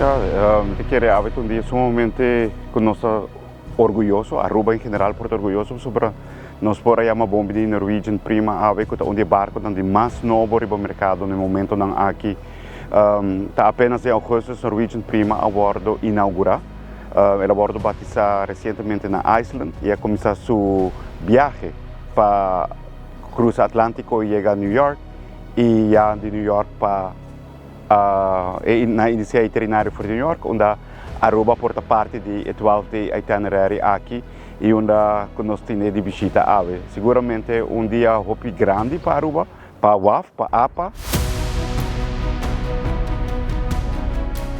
Te quiere haber un día sumamente con nosotros orgulloso, Aruba en general por orgulloso sobre nos por llamar bomba de Norwegian prima ave que un barco donde más novo riba mercado no momento nan aqui tá apenas em agosto Norwegian prima a bordo inaugura el a bordo batizado recientemente na Iceland y a comenzar su viaje para cruzar Atlántico y llegar a New York y ya de New York para na iniciar itinerário para New York onde Aruba porta parte de 12 itinerário aqui e onde nós temos de visita ave. Seguramente dia hopi grande para Aruba, para WAF, para APA.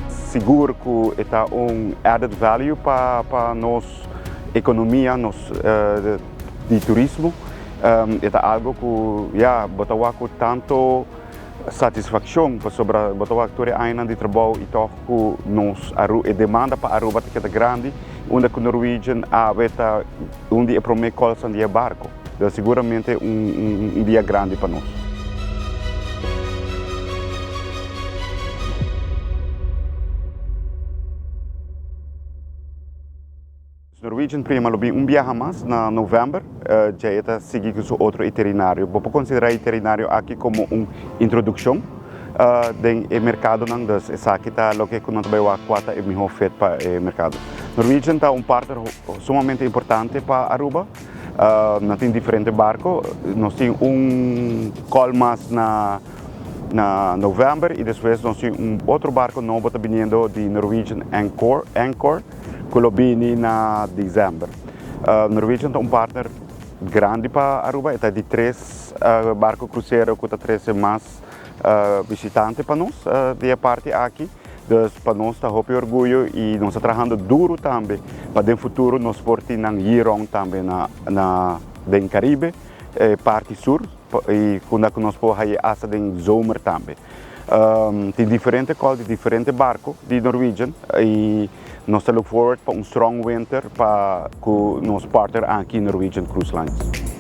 Seguro que é added value para nossa economia, de turismo. É algo que já botawa com tanto satisfação sobre botawa que ainda de trabalho e toco nos e demanda para Aruba que é grande, onde o Norwegian aveta onde é promete colsan de barco. Então, seguramente dia grande para nós. Norwegian prima lo viaja mais na novembro, já está seguindo com outro itinerário. Vou considerar o itinerário aqui como introdução do mercado não das essa aqui está o que nós vamos quatro é melhor feito para o mercado. Norwegian está partner sumamente importante para Aruba. Nós temos diferentes barcos, nós temos call mais na novembro e depois nós temos outro barco novo que está vindo de Norwegian Anchor que lo viene na dezembro. Norwegian é partner grande para Aruba, é de 3 barcos cruzeiro que está mais visitantes para nós, de parte aqui. Então, para nós está muito orgulho e nós estamos trabalhando duro também para no futuro nós portar na year-round também na Caribe, parte sul e quando nós podemos asa em zomer também. Tem diferentes calls de diferentes barcos de Norwegian e nós look forward para strong winter para com nosso partner aqui Norwegian Cruise Lines.